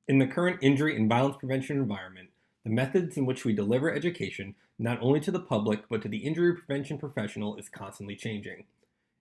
In the current injury and violence prevention environment, the methods in which we deliver education, not only to the public but to the injury prevention professional, is constantly changing.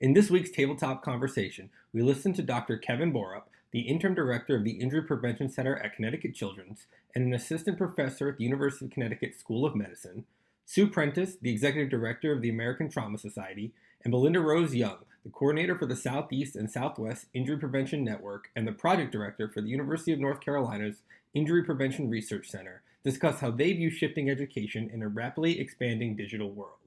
In this week's tabletop conversation, we listened to Dr. Kevin Borrup, the interim director of the Injury Prevention Center at Connecticut Children's and an assistant professor at the University of Connecticut School of Medicine, Sue Prentiss, the executive director of the American Trauma Society, and Belinda-Rose Young, the coordinator for the Southeast and Southwest Injury Prevention Network and the project director for the University of North Carolina's Injury Prevention Research Center, discuss how they view shifting education in a rapidly expanding digital world.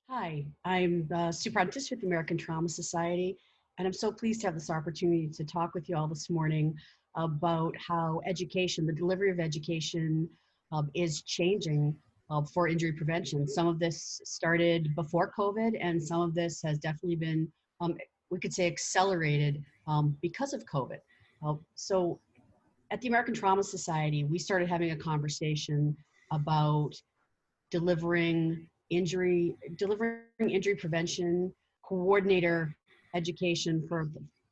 Hi, I'm Sue Prentiss with the American Trauma Society, and I'm so pleased to have this opportunity to talk with you all this morning about how education, the delivery of education, is changing for injury prevention. Some of this started before COVID, and some of this has definitely been, we could say, accelerated because of COVID. So at the American Trauma Society, we started having a conversation about delivering injury prevention coordinator education for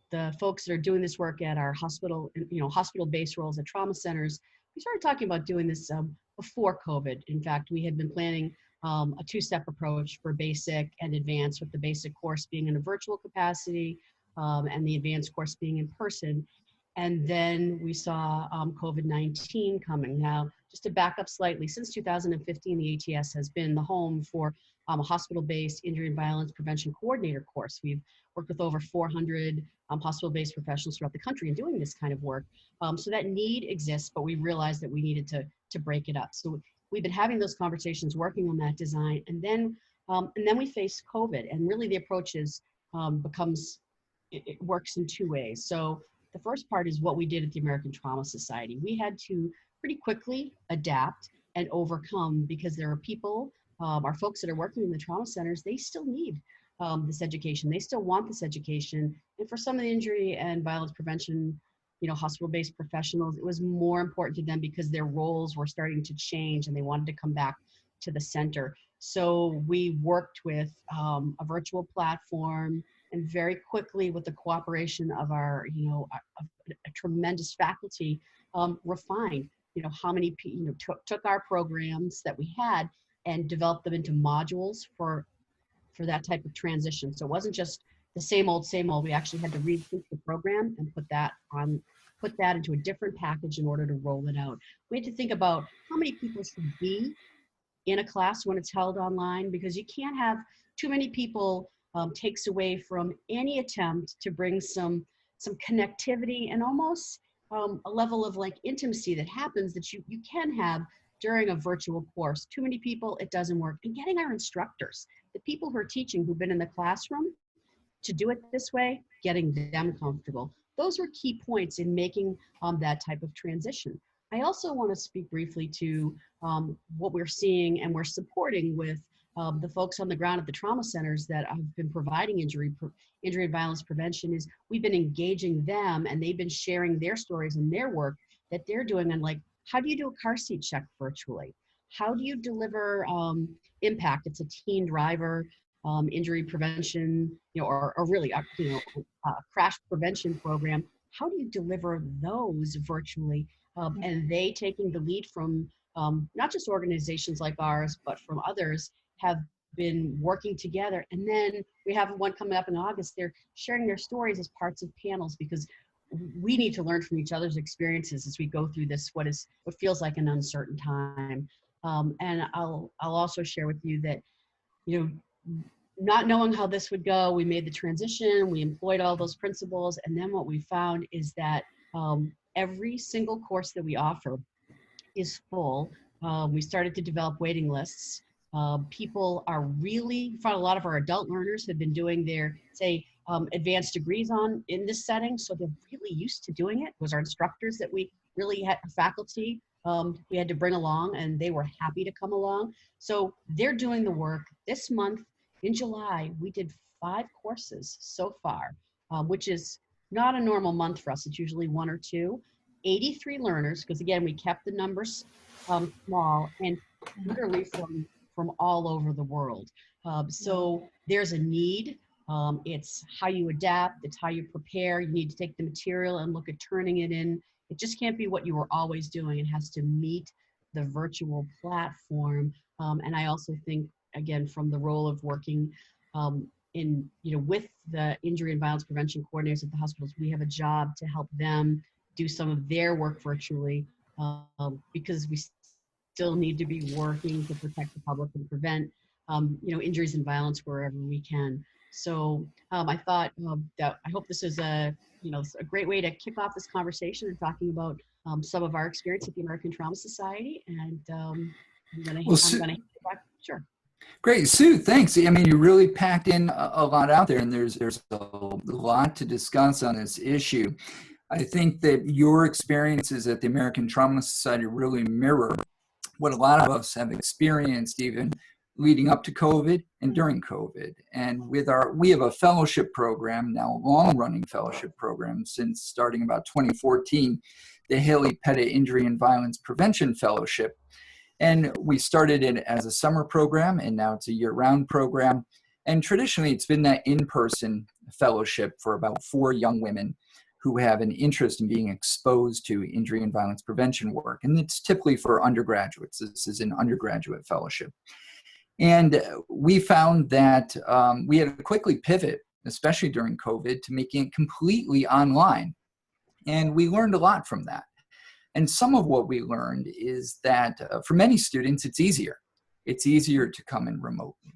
the folks that are doing this work at our hospital-based roles at trauma centers. We started talking about doing this before COVID. In fact, we had been planning a two-step approach for basic and advanced, with the basic course being in a virtual capacity and the advanced course being in person. And then we saw COVID-19 coming. Now, just to back up slightly, since 2015, the ATS has been the home for a hospital-based injury and violence prevention coordinator course. We've worked with over 400 hospital-based professionals throughout the country in doing this kind of work. So that need exists, but we realized that we needed to break it up. So we've been having those conversations, working on that design, and then we faced COVID, and really the approach it works in two ways. So the first part is what we did at the American Trauma Society. We had to pretty quickly adapt and overcome, because there are people, our folks that are working in the trauma centers, they still need this education. They still want this education. And for some of the injury and violence prevention, hospital-based professionals, it was more important to them because their roles were starting to change and they wanted to come back to the center. So we worked with a virtual platform, and very quickly, with the cooperation of our, a tremendous faculty, refined, how many people, took our programs that we had and developed them into modules for that type of transition. So it wasn't just the same old, same old. We actually had to rethink the program and put that into a different package in order to roll it out. We had to think about how many people should be in a class when it's held online, because you can't have too many people. Takes away from any attempt to bring some connectivity and almost a level of intimacy that happens that you can have during a virtual course. Too many people, it doesn't work. And getting our instructors, the people who are teaching, who've been in the classroom, to do it this way, getting them comfortable. Those were key points in making that type of transition. I also want to speak briefly to what we're seeing and we're supporting with the folks on the ground at the trauma centers that have been providing injury and violence prevention. Is we've been engaging them, and they've been sharing their stories and their work that they're doing on, how do you do a car seat check virtually? How do you deliver impact? It's a teen driver injury prevention, or really a crash prevention program. How do you deliver those virtually? And they taking the lead from not just organizations like ours, but from others, have been working together. And then we have one coming up in August. They're sharing their stories as parts of panels, because we need to learn from each other's experiences as we go through this, what feels like an uncertain time. And I'll also share with you that, not knowing how this would go, we made the transition, we employed all those principles. And then what we found is that every single course that we offer is full. We started to develop waiting lists. People are really, a lot of our adult learners have been doing their, advanced degrees in this setting, so they're really used to doing it. It was our instructors that we really had, faculty, we had to bring along, and they were happy to come along. So they're doing the work. This month, in July, we did 5 courses so far, which is not a normal month for us. It's usually 1 or 2. 83 learners, because again, we kept the numbers small, and literally from all over the world. So there's a need. It's how you adapt. It's how you prepare. You need to take the material and look at turning it it just can't be what you were always doing. It has to meet the virtual platform. And I also think, again, from the role of working in, with the injury and violence prevention coordinators at the hospitals, we have a job to help them do some of their work virtually, because we still need to be working to protect the public and prevent, injuries and violence wherever we can. So I thought that I hope this is a great way to kick off this conversation and talking about some of our experience at the American Trauma Society. And I'm gonna hand it back. Sure. Great, Sue, thanks. I mean, you really packed in a lot out there, and there's a lot to discuss on this issue. I think that your experiences at the American Trauma Society really mirror what a lot of us have experienced even leading up to COVID and during COVID. And we have a fellowship program now, a long-running fellowship program since starting about 2014, the Haley Pettit Injury and Violence Prevention Fellowship. And we started it as a summer program, and now it's a year-round program. And traditionally, it's been that in-person fellowship for about 4 young women who have an interest in being exposed to injury and violence prevention work. And it's typically for undergraduates. This is an undergraduate fellowship. And we found that we had to quickly pivot, especially during COVID, to making it completely online. And we learned a lot from that. And some of what we learned is that for many students, it's easier. It's easier to come in remotely.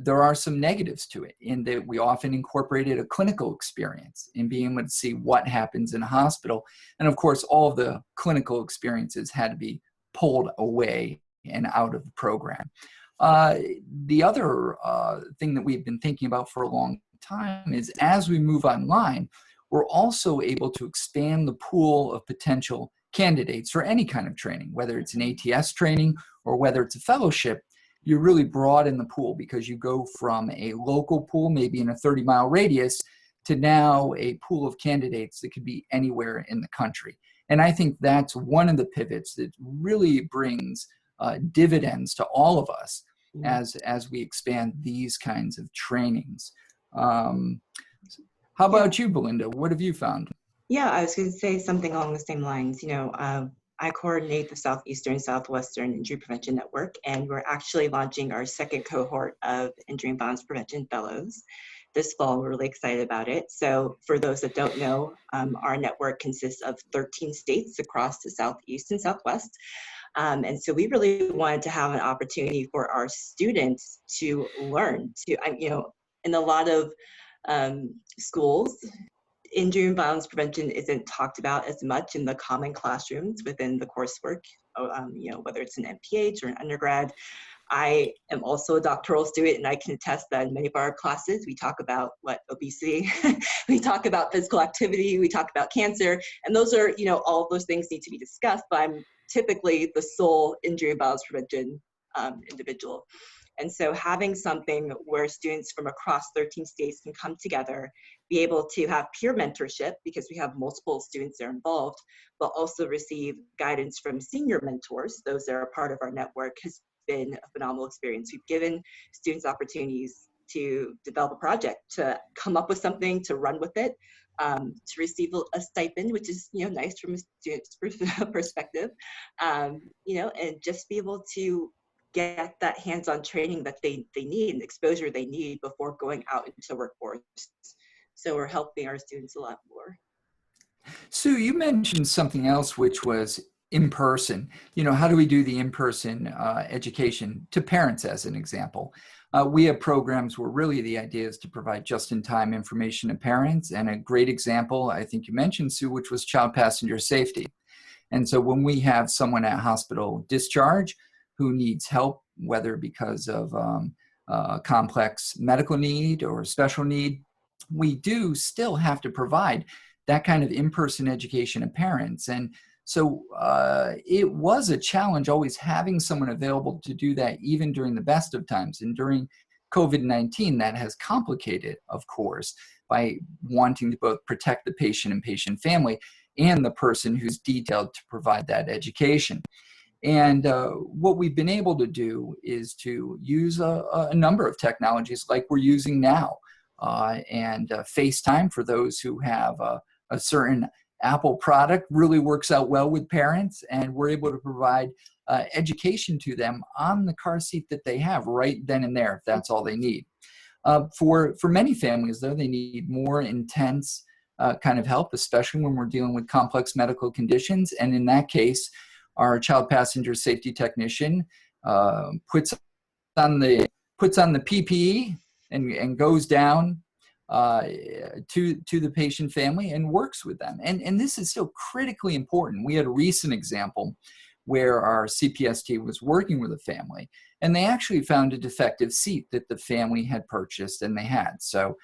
There are some negatives to it in that we often incorporated a clinical experience in being able to see what happens in a hospital. And of course, all of the clinical experiences had to be pulled away and out of the program. The other thing that we've been thinking about for a long time is as we move online, we're also able to expand the pool of potential candidates for any kind of training, whether it's an ATS training or whether it's a fellowship. You really broaden the pool because you go from a local pool, maybe in a 30-mile radius, to now a pool of candidates that could be anywhere in the country. And I think that's one of the pivots that really brings dividends to all of us as we expand these kinds of trainings. How about you, Belinda? What have you found? Yeah, I was going to say something along the same lines. I coordinate the Southeastern Southwestern Injury Prevention Network, and we're actually launching our second cohort of Injury and Violence Prevention Fellows this fall. We're really excited about it. So for those that don't know, our network consists of 13 states across the Southeast and Southwest. And so we really wanted to have an opportunity for our students to learn in a lot of schools, injury and violence prevention isn't talked about as much in the common classrooms within the coursework, whether it's an MPH or an undergrad. I am also a doctoral student, and I can attest that in many of our classes, we talk about obesity, we talk about physical activity, we talk about cancer, and those are, all of those things need to be discussed, but I'm typically the sole injury and violence prevention individual. And so having something where students from across 13 states can come together, be able to have peer mentorship because we have multiple students that are involved, but also receive guidance from senior mentors, those that are part of our network, has been a phenomenal experience. We've given students opportunities to develop a project, to come up with something, to run with it, to receive a stipend, which is nice from a student's perspective, and just be able to get that hands-on training that they need and exposure they need before going out into the workforce. So we're helping our students a lot more. Sue, you mentioned something else, which was in-person. How do we do the in-person education to parents, as an example? We have programs where really the idea is to provide just-in-time information to parents. And a great example, I think you mentioned, Sue, which was child passenger safety. And so when we have someone at hospital discharge who needs help, whether because of a complex medical need or special need, we do still have to provide that kind of in-person education to parents. And so it was a challenge always having someone available to do that, even during the best of times. And during COVID-19, that has complicated, of course, by wanting to both protect the patient and patient family and the person who's detailed to provide that education. And what we've been able to do is to use a number of technologies like we're using now, and FaceTime for those who have a certain Apple product really works out well with parents, and we're able to provide education to them on the car seat that they have right then and there, if that's all they need. For many families, though, they need more intense kind of help, especially when we're dealing with complex medical conditions. And in that case, our child passenger safety technician puts on the PPE and goes down to the patient family and works with them. And this is still critically important. We had a recent example where our CPST was working with a family, and they actually found a defective seat that the family had purchased and they had. So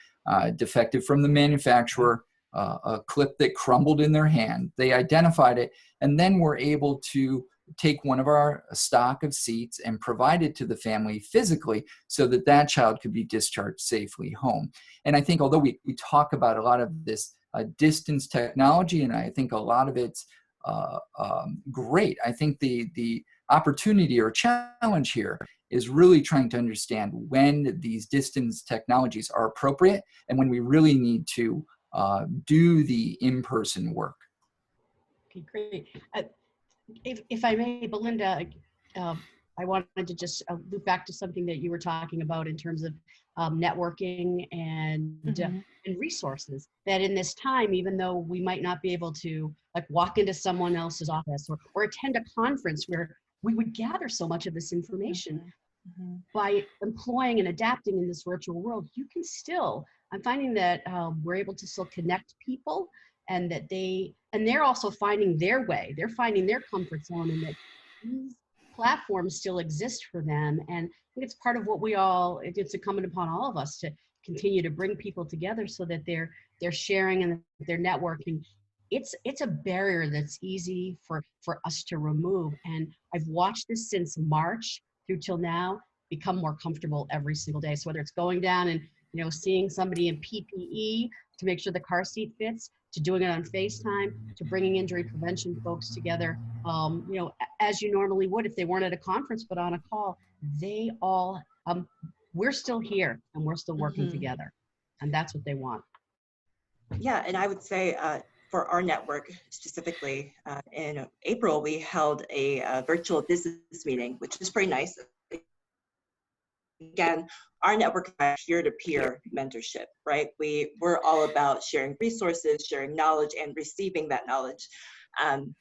defective from the manufacturer, a clip that crumbled in their hand. They identified it, and then were able to take one of our stock of seats and provide it to the family physically so that that child could be discharged safely home. And I think although we talk about a lot of this distance technology, and I think a lot of it's great, I think the opportunity or challenge here is really trying to understand when these distance technologies are appropriate and when we really need to do the in-person work. Okay, great. If I may, Belinda, I wanted to just loop back to something that you were talking about in terms of networking and resources. That in this time, even though we might not be able to like walk into someone else's office or attend a conference where we would gather so much of this information, by employing and adapting in this virtual world, you can still, I'm finding that we're able to still connect people, and that they're also finding their way, they're finding their comfort zone, and that these platforms still exist for them. And I think it's part of what it's incumbent upon all of us to continue to bring people together so that they're sharing and they're networking. It's a barrier that's easy for us to remove. And I've watched this since March through till now become more comfortable every single day. So whether it's going down and seeing somebody in PPE to make sure the car seat fits, to doing it on FaceTime, to bringing injury prevention folks together, as you normally would if they weren't at a conference but on a call, they all, we're still here and we're still working together, and that's what they want. Yeah, and I would say for our network specifically, in April, we held a virtual business meeting, which is pretty nice. Again, our network is peer-to-peer mentorship, right? We're all about sharing resources, sharing knowledge, and receiving that knowledge. And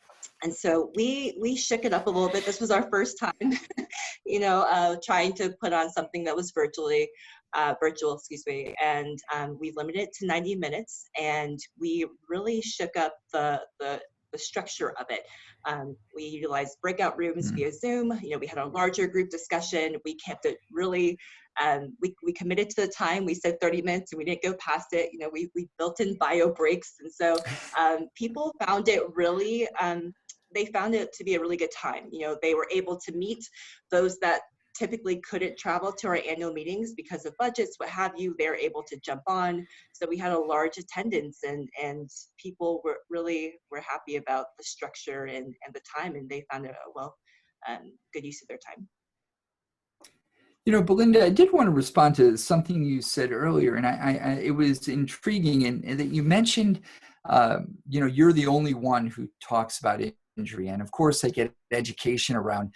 so we shook it up a little bit. This was our first time, trying to put on something that was virtual, and we limited it to 90 minutes, and we really shook up the structure of it. We utilized breakout rooms via Zoom. We had a larger group discussion. We kept it really, we committed to the time. We said 30 minutes and we didn't go past it. We built in bio breaks. And so people found it really, they found it to be a really good time. They were able to meet those that typically couldn't travel to our annual meetings because of budgets, what have you. They're able to jump on. So we had a large attendance, and people were happy about the structure and the time, and they found it good use of their time. Belinda, I did want to respond to something you said earlier, and it was intriguing, and that you mentioned, you're the only one who talks about injury, and of course I get education around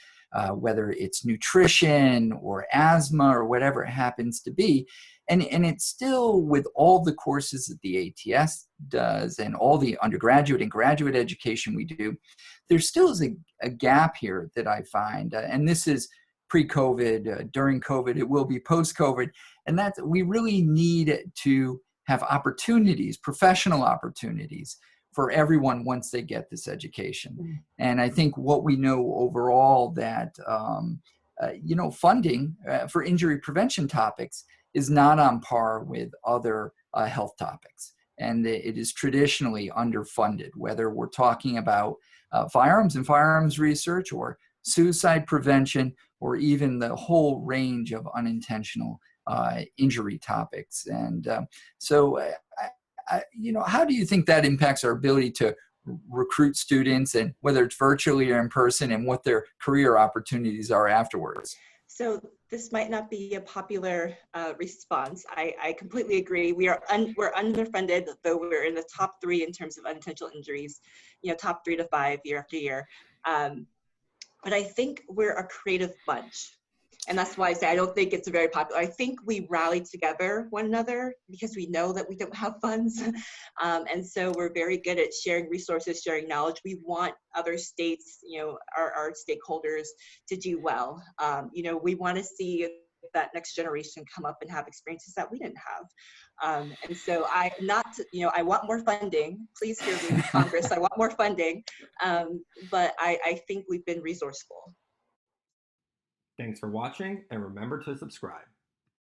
whether it's nutrition or asthma or whatever it happens to be. And it's still, with all the courses that the ATS does and all the undergraduate and graduate education we do, there still is a gap here that I find. And this is pre-COVID, during COVID, it will be post-COVID. And that's, we really need to have opportunities, professional opportunities, for everyone once they get this education. And I think what we know overall that, funding for injury prevention topics is not on par with other health topics. And it is traditionally underfunded, whether we're talking about firearms and firearms research, or suicide prevention, or even the whole range of unintentional injury topics. And how do you think that impacts our ability to recruit students, and whether it's virtually or in person, and what their career opportunities are afterwards? So this might not be a popular response. I completely agree. We're underfunded, though we're in the top 3 in terms of unintentional injuries, top 3 to 5 year after year. But I think we're a creative bunch. And that's why I say I don't think it's very popular. I think we rally together one another because we know that we don't have funds. And so we're very good at sharing resources, sharing knowledge. We want other states, our stakeholders to do well. We want to see that next generation come up and have experiences that we didn't have. And so I want more funding. Please hear me, Congress. I want more funding. But I think we've been resourceful. Thanks for watching, and remember to subscribe.